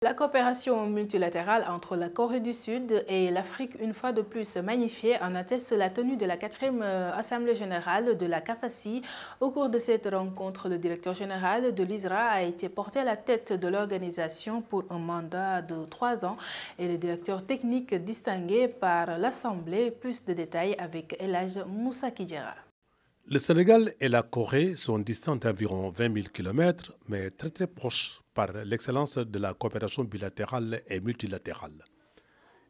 La coopération multilatérale entre la Corée du Sud et l'Afrique, une fois de plus magnifiée, en atteste la tenue de la 4e Assemblée générale de la CAFACI. Au cours de cette rencontre, le directeur général de l'ISRA a été porté à la tête de l'organisation pour un mandat de 3 ans et le directeur technique distingué par l'Assemblée. Plus de détails avec El Hadj Moussa Kidjara. Le Sénégal et la Corée sont distants d'environ 20 000 km, mais très proches par l'excellence de la coopération bilatérale et multilatérale.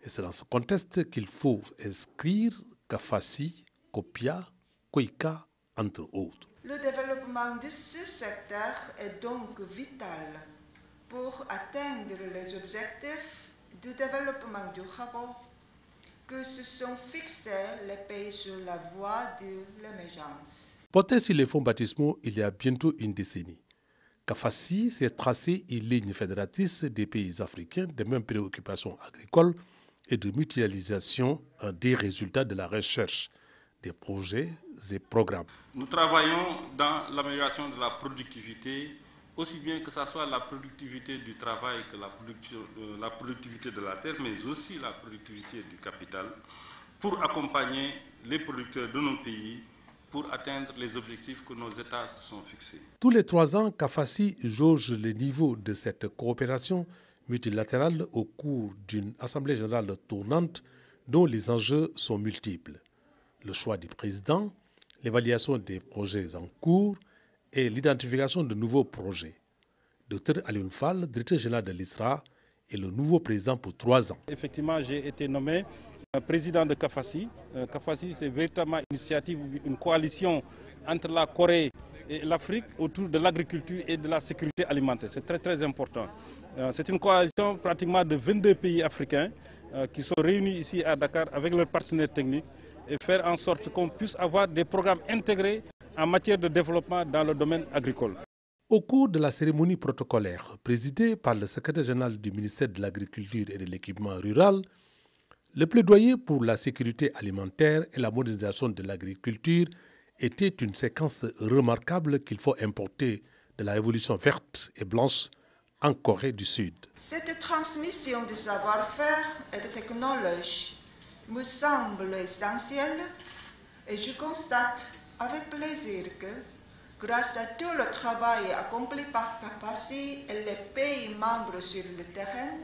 Et c'est dans ce contexte qu'il faut inscrire CAFACI, COPIA, COICA, entre autres. Le développement de ce secteur est donc vital pour atteindre les objectifs du développement durable que se sont fixés les pays sur la voie de l'émergence. Porté sur les fonds baptismaux il y a bientôt une décennie, CAFACI s'est tracé une ligne fédératrice des pays africains des mêmes préoccupations agricoles et de mutualisation des résultats de la recherche, des projets et programmes. Nous travaillons dans l'amélioration de la productivité, aussi bien que ce soit la productivité du travail que la productivité de la terre, mais aussi la productivité du capital, pour accompagner les producteurs de nos pays pour atteindre les objectifs que nos États se sont fixés. Tous les 3 ans, CAFACI jauge le niveau de cette coopération multilatérale au cours d'une assemblée générale tournante dont les enjeux sont multiples. Le choix du président, l'évaluation des projets en cours et l'identification de nouveaux projets. Dr Alioune Fall, directeur général de l'ISRA, est le nouveau président pour 3 ans. Effectivement, j'ai été nommé président de CAFACI. CAFACI, c'est véritablement une initiative, une coalition entre la Corée et l'Afrique autour de l'agriculture et de la sécurité alimentaire. C'est très important. C'est une coalition pratiquement de 22 pays africains qui sont réunis ici à Dakar avec leurs partenaires techniques et faire en sorte qu'on puisse avoir des programmes intégrés en matière de développement dans le domaine agricole. Au cours de la cérémonie protocolaire présidée par le secrétaire général du ministère de l'Agriculture et de l'Équipement rural, le plaidoyer pour la sécurité alimentaire et la modernisation de l'agriculture était une séquence remarquable qu'il faut importer de la révolution verte et blanche en Corée du Sud. Cette transmission de savoir-faire et de technologie me semble essentielle et je constate avec plaisir que, grâce à tout le travail accompli par CAFACI et les pays membres sur le terrain,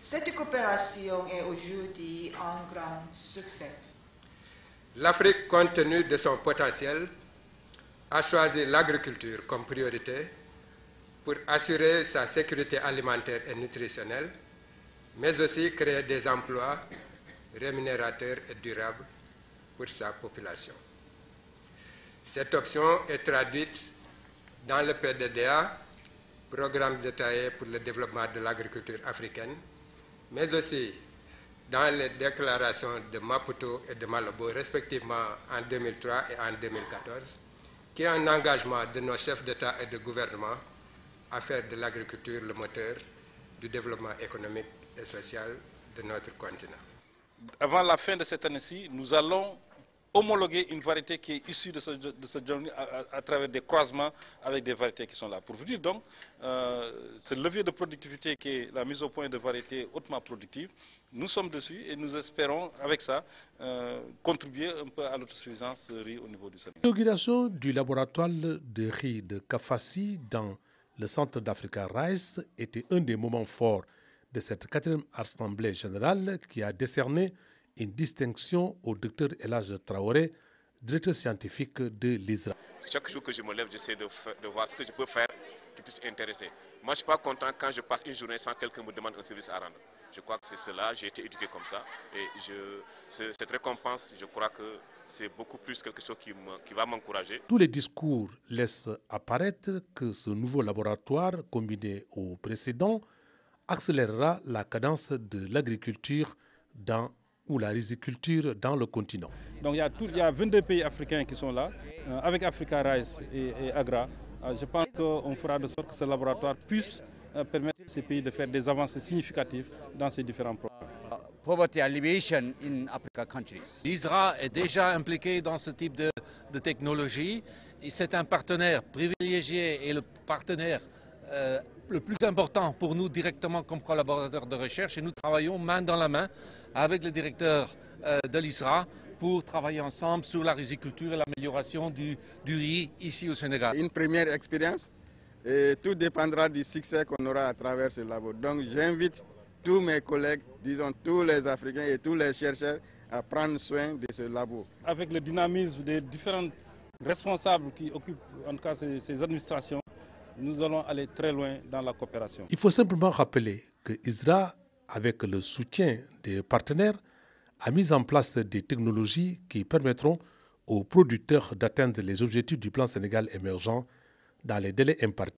cette coopération est aujourd'hui un grand succès. L'Afrique, compte tenu de son potentiel, a choisi l'agriculture comme priorité pour assurer sa sécurité alimentaire et nutritionnelle, mais aussi créer des emplois rémunérateurs et durables pour sa population. Cette option est traduite dans le PDDA, Programme détaillé pour le développement de l'agriculture africaine, mais aussi dans les déclarations de Maputo et de Malabo, respectivement en 2003 et en 2014, qui est un engagement de nos chefs d'État et de gouvernement à faire de l'agriculture le moteur du développement économique et social de notre continent. Avant la fin de cette année-ci, nous allons homologuer une variété qui est issue de ce journée à travers des croisements avec des variétés qui sont là. Pour vous dire donc, ce levier de productivité qui est la mise au point de variétés hautement productives, nous sommes dessus et nous espérons avec ça contribuer un peu à l'autosuffisance riz au niveau du Sénégal. L'inauguration du laboratoire de riz de CAFACI dans le centre d'Africa Rice était un des moments forts de cette 4e Assemblée générale qui a décerné une distinction au Dr El Hadj Traoré, directeur scientifique de l'ISRA. Chaque jour que je me lève, j'essaie de voir ce que je peux faire qui puisse intéresser. Moi, je ne suis pas content quand je passe une journée sans quelqu'un me demande un service à rendre. Je crois que c'est cela, j'ai été éduqué comme ça. Et cette récompense, je crois que c'est beaucoup plus quelque chose qui va m'encourager. Tous les discours laissent apparaître que ce nouveau laboratoire, combiné au précédent, accélérera la cadence de l'agriculture ou la riziculture dans le continent. Donc il y a 22 pays africains qui sont là, avec Africa Rice et Agra. Je pense qu'on fera de sorte que ce laboratoire puisse permettre à ces pays de faire des avancées significatives dans ces différents programmes. Poverty alleviation in Africa countries. L'ISRA est déjà impliqué dans ce type de technologie. C'est un partenaire privilégié et le partenaire le plus important pour nous directement comme collaborateurs de recherche et nous travaillons main dans la main avec le directeur de l'ISRA pour travailler ensemble sur la riziculture et l'amélioration du riz ici au Sénégal. Une première expérience et tout dépendra du succès qu'on aura à travers ce labo. Donc j'invite tous mes collègues, disons tous les Africains et tous les chercheurs à prendre soin de ce labo. Avec le dynamisme des différents responsables qui occupent en tout cas ces administrations, nous allons aller très loin dans la coopération. Il faut simplement rappeler que ISRA, avec le soutien des partenaires, a mis en place des technologies qui permettront aux producteurs d'atteindre les objectifs du plan Sénégal émergent dans les délais impartis.